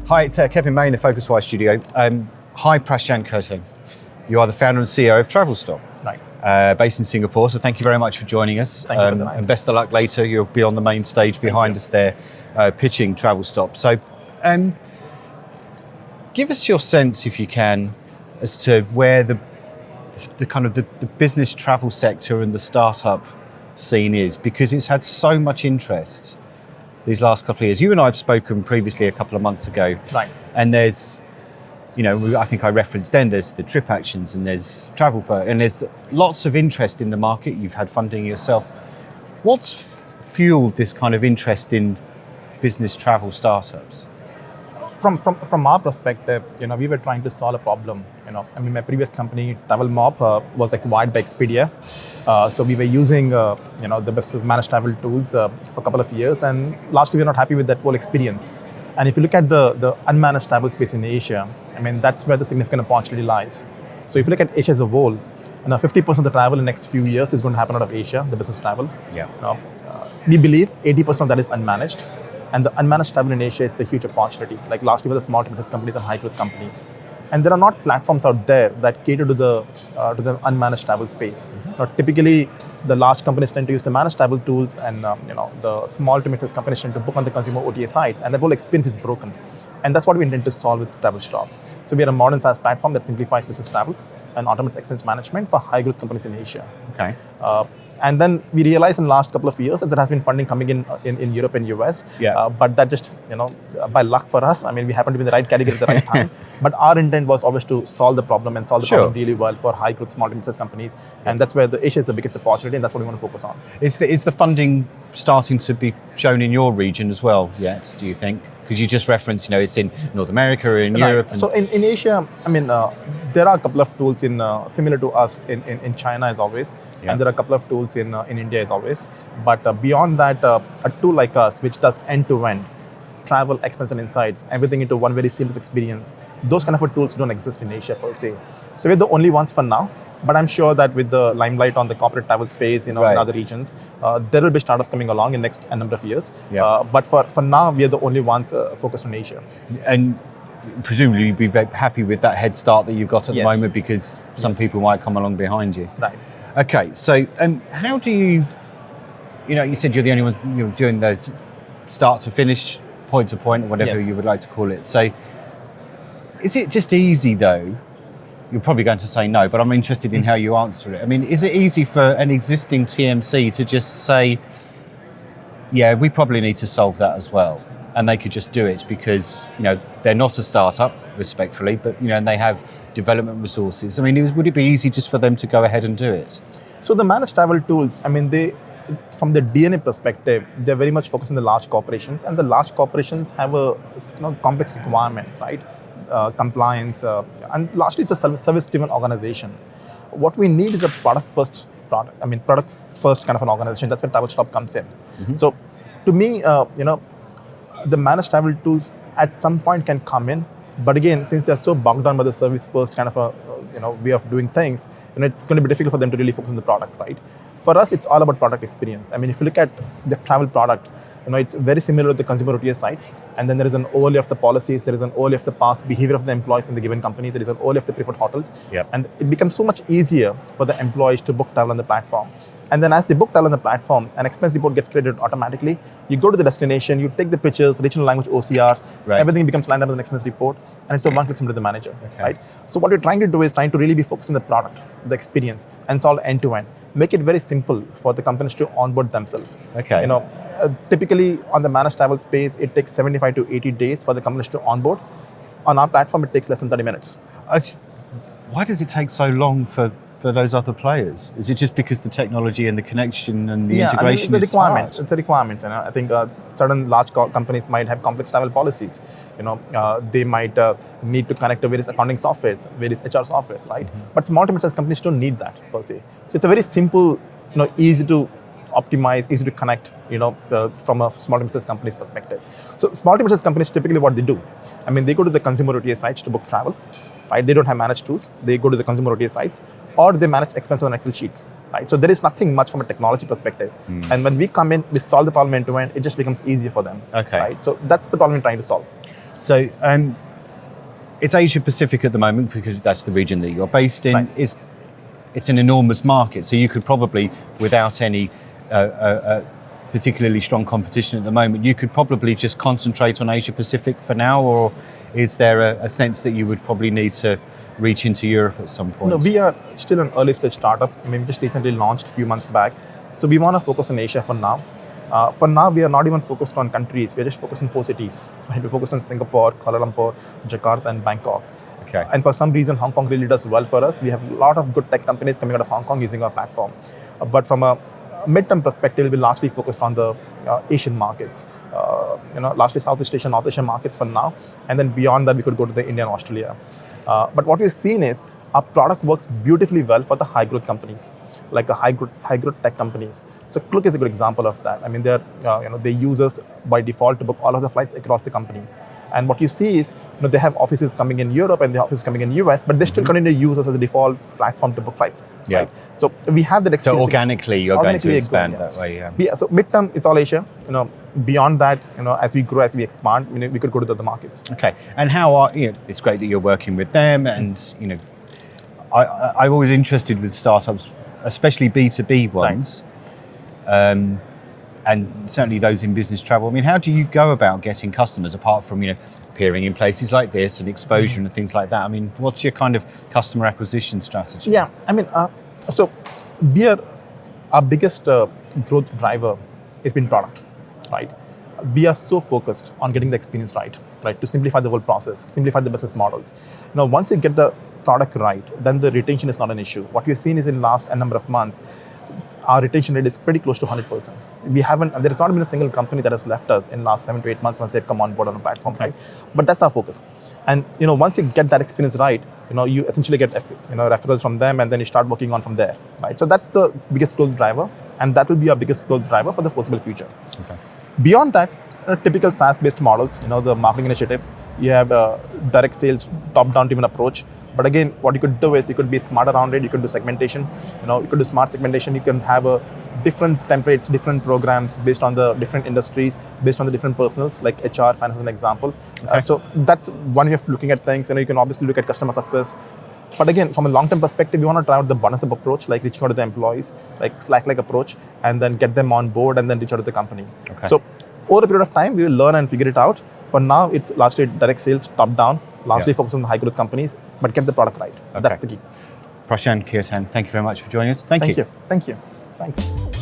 Hi, it's Kevin May in the PhocusWire studio. Hi, Prashant Kirtane. You are the founder and CEO of Travelstop, Right. based in Singapore. So thank you very much for joining us. Thank you for the time. And best of luck later. You'll be on the main stage behind us there, pitching Travelstop. So give us your sense, if you can, as to where the business travel sector and the startup scene is, because it's had so much interest these last couple of years. You and I have spoken previously a couple of months ago. Right. And there's, I think I referenced then, there's the trip actions and there's travel, and there's lots of interest in the market. You've had funding yourself. What's fueled this kind of interest in business travel startups? From our perspective, we were trying to solve a problem. My previous company, Travelstop, was acquired by Expedia. So we were using, the business managed travel tools for a couple of years, and lastly, we were not happy with that whole experience. And if you look at the unmanaged travel space in Asia, that's where the significant opportunity lies. So if you look at Asia as a whole, 50% of the travel in the next few years is going to happen out of Asia, the business travel. Yeah. We believe 80% of that is unmanaged. And the unmanaged travel in Asia is the huge opportunity. Like lastly, with the small to business companies and high growth companies. And there are not platforms out there that cater to the unmanaged travel space. Typically, the large companies tend to use the managed travel tools, and the small to mid-sized companies tend to book on the consumer OTA sites, and the whole experience is broken. And that's what we intend to solve with Travelstop. So we are a modern SaaS platform that simplifies business travel and automates expense management for high growth companies in Asia. Okay. And then we realized in the last couple of years that there has been funding coming in Europe and US. Yeah. But that just, by luck for us, we happened to be in the right category at the right time. But our intent was always to solve the problem and solve the problem really well for high growth small to mid-sized companies. And that's where the Asia is the biggest opportunity, and that's what we want to focus on. Is the funding starting to be shown in your region as well yet, do you think? Because you just referenced, it's in North America or in Europe. So in Asia, there are a couple of tools similar to us in China as always, and there are a couple of tools in India as always. But beyond that, a tool like us, which does end-to-end travel, expense and insights, everything into one very seamless experience, those kind of tools don't exist in Asia per se. So we're the only ones for now. But I'm sure that with the limelight on the corporate travel space, in other regions, there will be startups coming along in the next number of years. Yeah. But for now, we are the only ones focused on Asia. And presumably you'd be very happy with that head start that you've got at the moment, because some people might come along behind you. Right. Okay, so how do you said you're the only one you're doing the start to finish, point to point, or whatever you would like to call it. So is it just easy though? You're probably going to say no, but I'm interested in how you answer it. Is it easy for an existing TMC to just say, yeah, we probably need to solve that as well, and they could just do it because they're not a startup, respectfully, but and they have development resources. Would it be easy just for them to go ahead and do it? So the managed travel tools, they, from the DNA perspective, they're very much focused on the large corporations, and the large corporations have complex requirements, right? Compliance, and lastly, it's a service-driven organization. What we need is a product first kind of an organization. That's where Travelstop comes in. Mm-hmm. So, to me, the managed travel tools at some point can come in, but again, since they're so bogged down by the service first kind of a way of doing things, it's going to be difficult for them to really focus on the product, right? For us, it's all about product experience. If you look at the travel product, it's very similar to the consumer OTA sites, and then there is an overlay of the policies, there is an overlay of the past behavior of the employees in the given company, there is an overlay of the preferred hotels, and it becomes so much easier for the employees to book travel on the platform. And then as they book travel on the platform, an expense report gets created automatically. You go to the destination, you take the pictures, regional language OCRs, everything becomes lined up as an expense report, and it's a one-click sent to the manager, right? So what we're trying to do is trying to really be focused on the product, the experience, and solve end-to-end. Make it very simple for the companies to onboard themselves. Okay. Typically on the managed travel space, it takes 75 to 80 days for the companies to onboard. On our platform, it takes less than 30 minutes. Why does it take so long for those other players? Is it just because the technology and the connection and the integration is hard? It's the requirements. I think certain large companies might have complex travel policies. They might need to connect to various accounting softwares, various HR softwares, right? Mm-hmm. But small to mid-sized companies don't need that per se. So it's a very simple, easy to optimize, easy to connect, from a small to mid-sized company's perspective. So small to mid-sized companies, typically what they do, they go to the consumer OTA sites to book travel, right? They don't have managed tools. They go to the consumer OTA sites, or they manage expenses on Excel sheets, right? So there is nothing much from a technology perspective. And when we come in, we solve the problem end to end, it just becomes easier for them, right? So that's the problem we're trying to solve. So it's Asia Pacific at the moment because that's the region that you're based in. Right. It's an enormous market, so you could probably, without any particularly strong competition at the moment, you could probably just concentrate on Asia Pacific for now, or is there a sense that you would probably need to reach into Europe at some point? No, we are still an early stage startup. I mean, we just recently launched a few months back. So we want to focus on Asia for now. For now, we are not even focused on countries. We are just focused on 4 cities. Right? We're focused on Singapore, Kuala Lumpur, Jakarta, and Bangkok. Okay. And for some reason, Hong Kong really does well for us. We have a lot of good tech companies coming out of Hong Kong using our platform. But from a mid-term perspective, we're largely focused on the Asian markets. Largely Southeast Asian, North Asian markets for now. And then beyond that, we could go to the India and Australia. But what we've seen is our product works beautifully well for the high-growth companies, like high-growth tech companies. So Klook is a good example of that. I mean, they use us by default to book all of the flights across the company. And what you see is, they have offices coming in Europe and they have offices coming in US, but they still continue to use us as a default platform to book flights. Yeah. Right? So we have that experience. So organically, you're going to expand that way. Yeah. So midterm, it's all Asia. Beyond that, as we grow, as we expand, we could go to the other markets. Okay. And it's great that you're working with them, and I'm always interested with startups, especially B2B ones. Right. And certainly those in business travel. I mean, how do you go about getting customers apart from, appearing in places like this and exposure and things like that? I mean, what's your kind of customer acquisition strategy? Yeah, I mean, so our biggest growth driver has been product, right? We are so focused on getting the experience right, to simplify the whole process, simplify the business models. Now, once you get the product right, then the retention is not an issue. What we've seen is in last a number of months, our retention rate is pretty close to 100%. There has not been a single company that has left us in last 7 to 8 months once they've come on board on the platform, right? But that's our focus. And once you get that experience right, you essentially get referrals from them, and then you start working on from there, right? So that's the biggest growth driver, and that will be our biggest growth driver for the foreseeable future. Okay. Beyond that, typical SaaS-based models, the marketing initiatives, you have direct sales, top-down driven approach. But again, what you could do is you could be smart around it. You could do segmentation. You could do smart segmentation. You can have different templates, different programs based on the different industries, based on the different personals, like HR, finance as an example. Okay. So that's one way of looking at things. You can obviously look at customer success. But again, from a long-term perspective, you want to try out the bottom-up approach, like reaching out to the employees, like Slack-like approach, and then get them on board and then reach out to the company. Okay. So over a period of time, we will learn and figure it out. For now, it's largely direct sales, top-down, largely focus on the high-growth companies, but get the product right. Okay. That's the key. Prashant, Kirtane, thank you very much for joining us. Thank you. Thank you. Thanks.